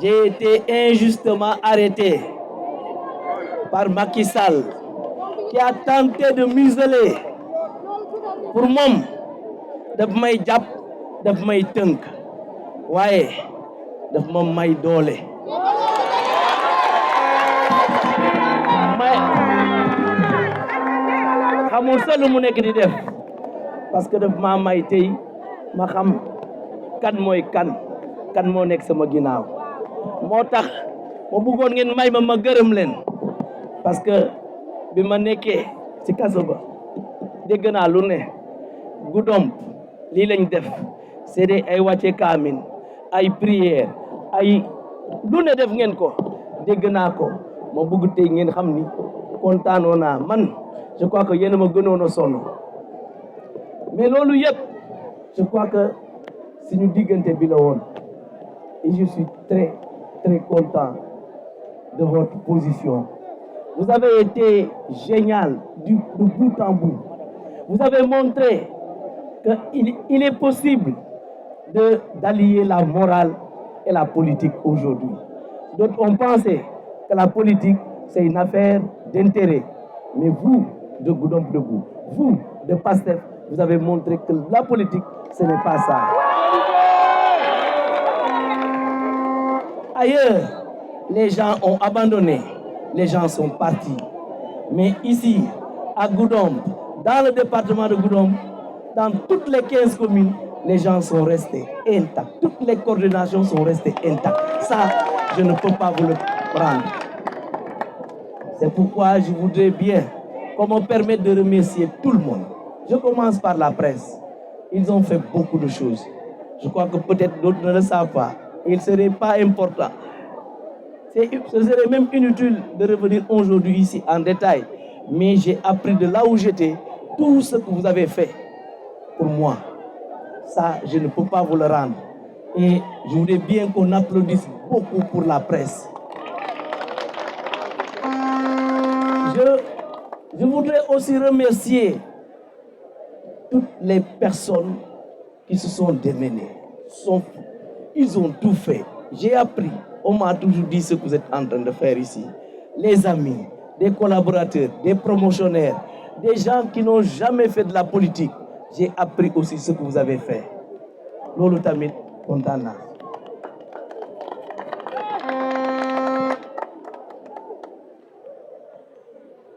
j'ai été injustement arrêté par Macky Sall, qui a tenté de museler pour moom daf may jàpp daf may tënk waaye daf ma may doole. xamul sa lu mu nekk di def parce que daf maa may tey ma xam kan mooy kan moo nekk sama ginnaaw moo tax ma bëggoon ngeen may ma gërëm leen parce que bi ma nekkee ci kaso ba dégg naa lu ne Goudomp lii lañ def c'est ay wàcce kaamin ay prière ay lu ne def ngeen ko dégg naa ko ma bëgg tey ngeen xam ni kontaanoo naa man je crois que yéen a ma gënoon a sonn mais loolu yëpp je crois que suñu diggante bi la woon et je suis très très content de votre position. Vous avez été génial de bout en bout. Vous avez montré qu'il est possible d'allier la morale et la politique aujourd'hui. D'autres ont pensé que la politique, c'est une affaire d'intérêt. Mais vous, de Goudomp Debout, vous, de PASTEF, vous avez montré que la politique, ce n'est pas ça. Ailleurs, les gens ont abandonné, les gens sont partis. Mais ici, à Goudomp, dans le département de Goudomp, dans toutes les 15 communes, les gens sont restés intacts. Toutes les coordinations sont restées intactes. Ça, je ne peux pas vous le prendre. C'est pourquoi je voudrais bien qu'on me permette de remercier tout le monde. Je commence par la presse. Ils ont fait beaucoup de choses. Je crois que peut-être d'autres ne le savent pas. Il ne serait pas important. Ce serait même inutile de revenir aujourd'hui ici en détail. Mais j'ai appris de là où j'étais tout ce que vous avez fait pour moi. Ça, je ne peux pas vous le rendre. Et je voudrais bien qu'on applaudisse beaucoup pour la presse. Je voudrais aussi remercier toutes les personnes qui se sont démenées. Ils ont tout fait. J'ai appris. On m'a toujours dit ce que vous êtes en train de faire ici. Les amis, des collaborateurs, des promotionnaires, des gens qui n'ont jamais fait de la politique. J'ai appris aussi ce que vous avez fait. Lolo tamit kontaan naa.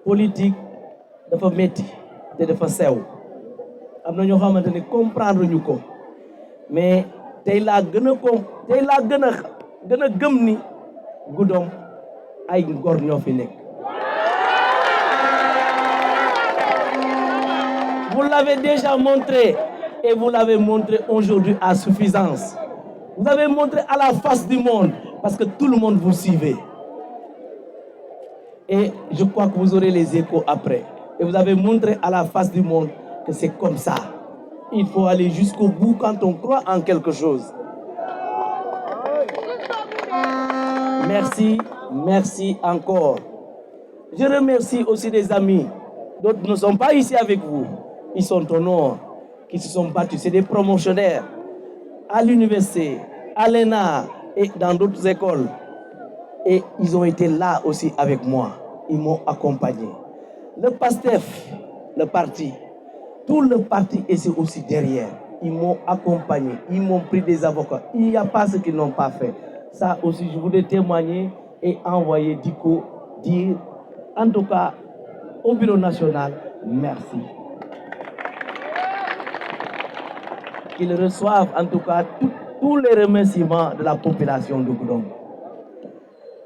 Politique dafa metti te dafa sew. Am na ñoo xamante ne comprendre ñu ko. Mais tey laa gën a gëm ni Goudomp ay ngor ñoo fi nekk. Vous l'avez déjà montré et vous l'avez montré aujourd'hui à suffisance. Vous avez montré à la face du monde parce que tout le monde vous suivait. Et je crois que vous aurez les échos après. Et vous avez montré à la face du monde que c'est comme ça. Il faut aller jusqu'au bout quand on croit en quelque chose. Merci, merci encore. Je remercie aussi des amis. D'autres ne sont pas ici avec vous. Ils sont au nord, qui se sont battus. C'est des promotionnaires à l'université, à l'ENA et dans d'autres écoles. Et ils ont été là aussi avec moi. Ils m'ont accompagné. Le PASTEF, le parti, tout le parti est aussi derrière. Ils m'ont accompagné. Ils m'ont pris des avocats. Il n'y a pas ce qu'ils n'ont pas fait. Ça aussi, je voulais témoigner et envoyer Diko dire, en tout cas, au Bureau national, merci. Qu'ils reçoivent en tout cas tous les remerciements de la population de Goudomp.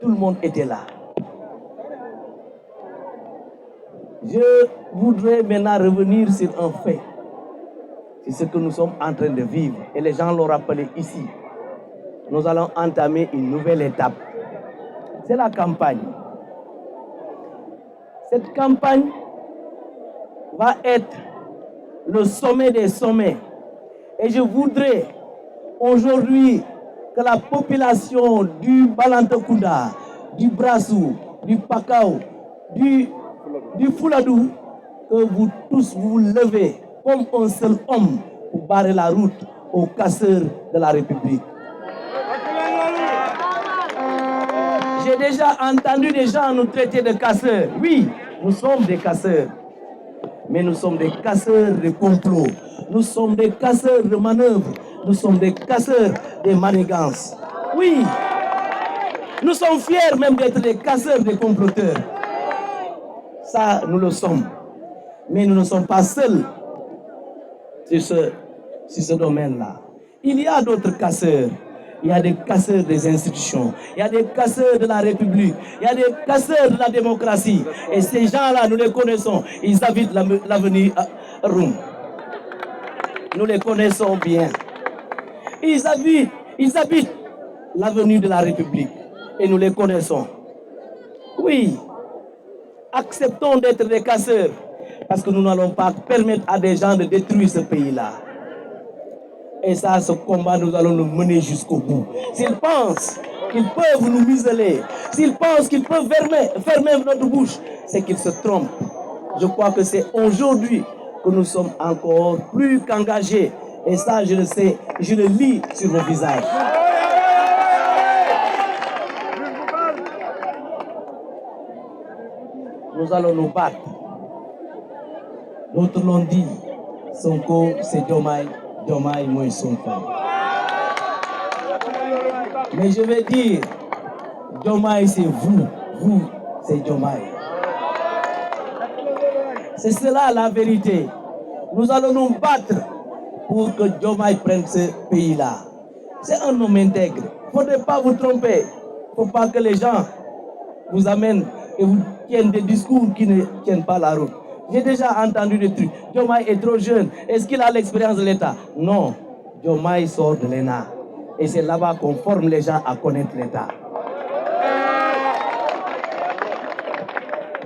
Tout le monde était là. Je voudrais maintenant revenir sur un fait. C'est ce que nous sommes en train de vivre. Et les gens l'ont rappelé ici. Nous allons entamer une nouvelle étape. C'est la campagne. Cette campagne va être le sommet des sommets. Et je voudrais aujourd'hui que la population du Balantacounda, du Brassou, du Pakao, du Fouladou, que vous tous vous levez comme un seul homme pour barrer la route aux casseurs de la République. J'ai déjà entendu des gens nous traiter de casseurs. Oui, nous sommes des casseurs. Mais nous sommes des casseurs de complots. Nous sommes des casseurs de manœuvres. Nous sommes des casseurs des manigances. Oui, nous sommes fiers même d'être des casseurs, des comploteurs. Ça, nous le sommes. Mais nous ne sommes pas seuls sur ce domaine-là. Il y a d'autres casseurs. Il y a des casseurs des institutions. Il y a des casseurs de la République. Il y a des casseurs de la démocratie. Et ces gens-là, nous les connaissons. Ils habitent l'avenue Roum. Nous les connaissons bien. Ils habitent l'avenue de la République. Et nous les connaissons. Oui, acceptons d'être des casseurs. Parce que nous n'allons pas permettre à des gens de détruire ce pays-là. Et ça, ce combat, nous allons le mener jusqu'au bout. S'ils pensent qu'ils peuvent nous museler, s'ils pensent qu'ils peuvent fermer notre bouche, c'est qu'ils se trompent. Je crois que c'est aujourd'hui que nous sommes encore plus qu'engagés. Et ça, je le sais, je le lis sur vos visages. Nous allons nous battre. D'autres l'ont dit, Sonko, c'est Diomaye, Diomaye, moi, Sonko. Mais je vais dire, Diomaye, c'est vous, c'est Diomaye. C'est cela la vérité. Nous allons nous battre pour que Diomaye prenne ce pays-là. C'est un homme intègre. Il ne faudrait pas vous tromper. Il ne faut pas que les gens vous amènent et vous tiennent des discours qui ne tiennent pas la route. J'ai déjà entendu des trucs. Diomaye est trop jeune. Est-ce qu'il a l'expérience de l'État? Non. Diomaye sort de l'ENA. Et c'est là-bas qu'on forme les gens à connaître l'État.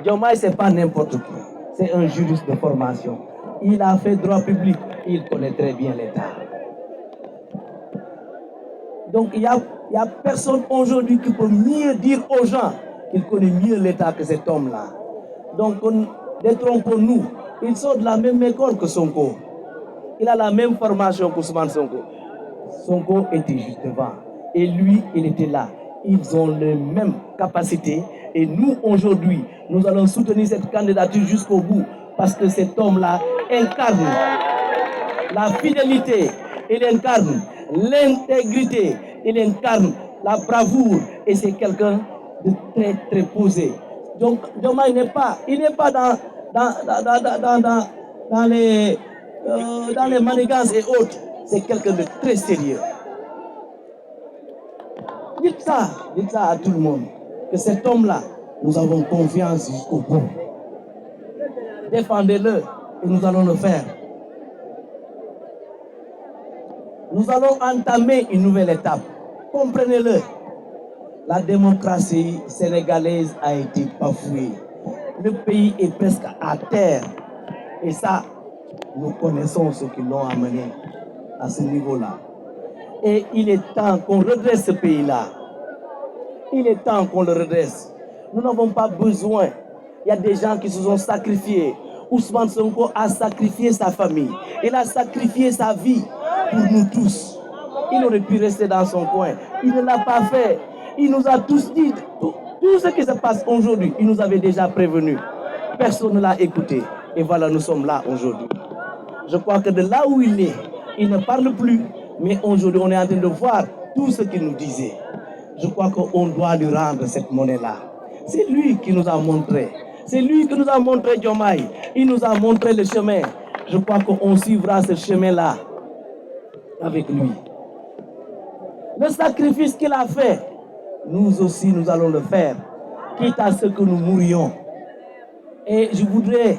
Diomaye, ce n'est pas n'importe qui. C'est un juriste de formation. Il a fait droit public. Il connaît très bien l'État. Donc, il n'y a personne aujourd'hui qui peut mieux dire aux gens qu'il connaît mieux l'État que cet homme-là. Donc, détrompons-nous. Il sort de la même école que Sonko. Il a la même formation qu'Ousmane Sonko. Sonko était juste devant. Et lui, il était là. Ils ont les mêmes capacités. Et nous, aujourd'hui, nous allons soutenir cette candidature jusqu'au bout. Parce que cet homme-là incarne la fidélité. Il incarne l'intégrité. Il incarne la bravoure. Et c'est quelqu'un de très, très posé. Donc, Diomaye n'est pas dans les manigances et autres. C'est quelqu'un de très sérieux. Dites ça à tout le monde. Que cet homme-là, nous avons confiance jusqu'au bout. Défendez-le et nous allons le faire. Nous allons entamer une nouvelle étape. Comprenez-le. La démocratie sénégalaise a été bafouée. Le pays est presque à terre. Et ça, nous connaissons ceux qui l'ont amené à ce niveau-là. Et il est temps qu'on redresse ce pays-là. Il est temps qu'on le redresse. Nous n'avons pas besoin. Il y a des gens qui se sont sacrifiés. Ousmane Sonko a sacrifié sa famille. Il a sacrifié sa vie pour nous tous. Il aurait pu rester dans son coin. Il ne l'a pas fait. Il nous a tous dit, tout ce qui se passe aujourd'hui, il nous avait déjà prévenu. Personne ne l'a écouté. Et voilà, nous sommes là aujourd'hui. Je crois que de là où il est, il ne parle plus. Mais aujourd'hui, on est en train de voir tout ce qu'il nous disait. Je crois qu'on doit lui rendre cette monnaie-là. C'est lui qui nous a montré. C'est lui qui nous a montré Diomaye. Il nous a montré le chemin. Je crois qu'on suivra ce chemin-là avec lui. Le sacrifice qu'il a fait, nous aussi, nous allons le faire, quitte à ce que nous mourions. Et je voudrais,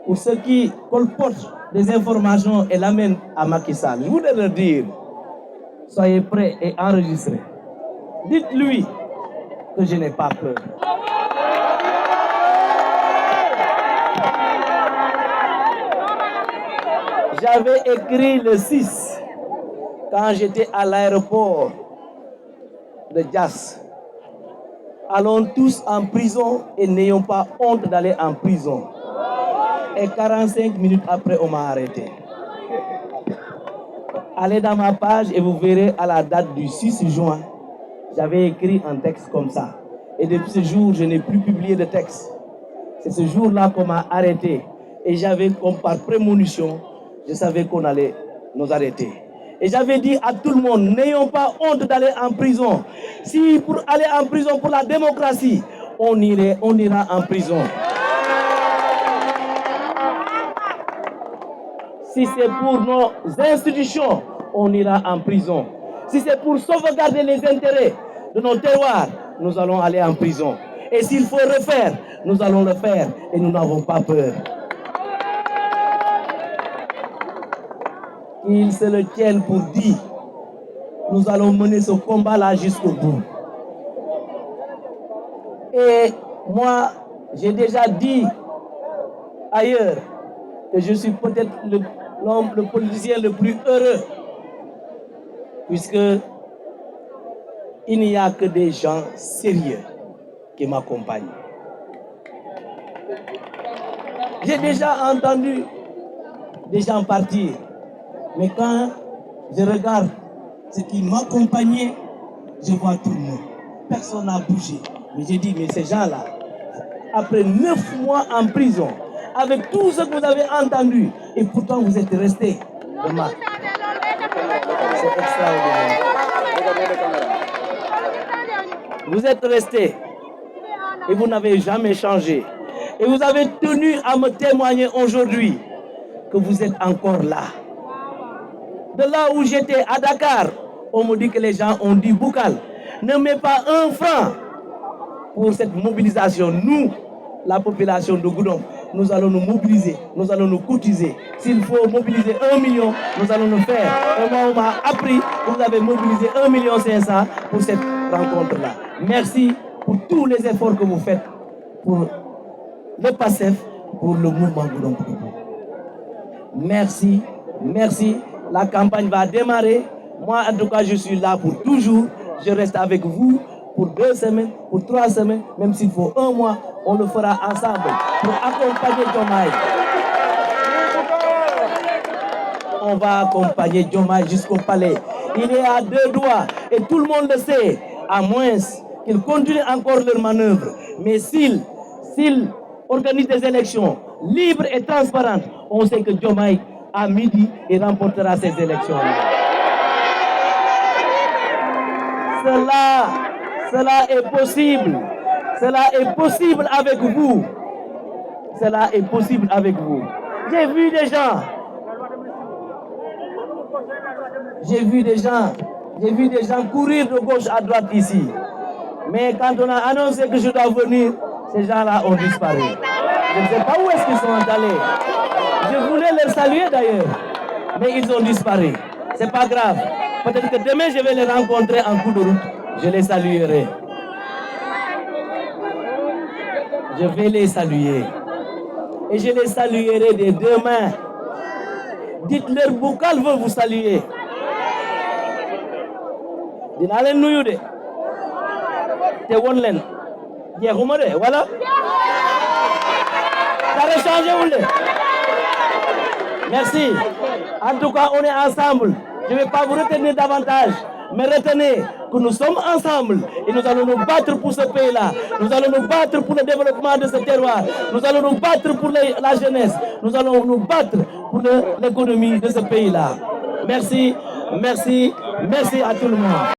pour ceux qui colportent des informations et l'amènent à Macky Sall, je voudrais leur dire, soyez prêts et enregistrés. Dites-lui que je n'ai pas peur. J'avais écrit le 6, quand j'étais à l'aéroport de Diass. Allons tous en prison et n'ayons pas honte d'aller en prison. Et 45 minutes après, on m'a arrêté. Allez dans ma page et vous verrez à la date du 6 juin, j'avais écrit un texte comme ça. Et depuis ce jour, je n'ai plus publié de texte. C'est ce jour-là qu'on m'a arrêté. Et j'avais, comme par prémonition, je savais qu'on allait nous arrêter. Et j'avais dit à tout le monde, n'ayons pas honte d'aller en prison. Si pour aller en prison pour la démocratie, on ira en prison. Si c'est pour nos institutions, on ira en prison. Si c'est pour sauvegarder les intérêts de nos terroirs, nous allons aller en prison. Et s'il faut refaire, nous allons le faire et nous n'avons pas peur. Qu'ils se le tiennent pour dit. Nous allons mener ce combat-là jusqu'au bout. Et moi, j'ai déjà dit ailleurs que je suis peut-être le politicien le plus heureux, puisque il n'y a que des gens sérieux qui m'accompagnent. J'ai déjà entendu des gens partir, mais quand je regarde ce qui m'accompagnait, je vois tout le monde. Personne n'a bougé. Mais j'ai dit, mais ces gens-là, après 9 mois en prison, avec tout ce que vous avez entendu, et pourtant vous êtes restés. C'est extraordinaire. Vous êtes restés et vous n'avez jamais changé. Et vous avez tenu à me témoigner aujourd'hui que vous êtes encore là. De là où j'étais à Dakar, on me dit que les gens ont dit Boukal, ne mets pas un franc pour cette mobilisation. Nous, la population de Goudomp, nous allons nous mobiliser, nous allons nous cotiser. S'il faut mobiliser 1 million, nous allons le faire. Et moi, on m'a appris que vous avez mobilisé 1,5 million pour cette rencontre-là. Merci pour tous les efforts que vous faites pour le PASTEF, pour le mouvement Goudomp. Merci, merci. La campagne va démarrer. Moi, en tout cas, je suis là pour toujours. Je reste avec vous pour 2 semaines, pour 3 semaines, même s'il faut 1 mois, on le fera ensemble pour accompagner Diomaye. On va accompagner Diomaye jusqu'au palais. Il est à 2 doigts et tout le monde le sait, à moins qu'ils continuent encore leur manœuvre. Mais s'ils organisent des élections libres et transparentes, on sait que Diomaye, à midi, il remportera ces élections-là. Cela est possible. Cela est possible avec vous. Cela est possible avec vous. J'ai vu des gens courir de gauche à droite ici. Mais quand on a annoncé que je dois venir, ces gens-là ont disparu. Je ne sais pas où est-ce qu'ils sont allés. Je voulais les saluer d'ailleurs, mais ils ont disparu. C'est pas grave. Peut-être que demain je vais les rencontrer en cours de route. Je les saluerai. Je vais les saluer. Et je les saluerai des 2 mains. Dites-leur Boukal veut vous saluer. Dina len nuyu de. Te won len. Jeexuma de, voilà. Ça a changé ou le? Merci. En tout cas, on est ensemble. Je ne vais pas vous retenir davantage, mais retenez que nous sommes ensemble et nous allons nous battre pour ce pays-là. Nous allons nous battre pour le développement de ce terroir. Nous allons nous battre pour la jeunesse. Nous allons nous battre pour l'économie de ce pays-là. Merci, merci, merci à tout le monde.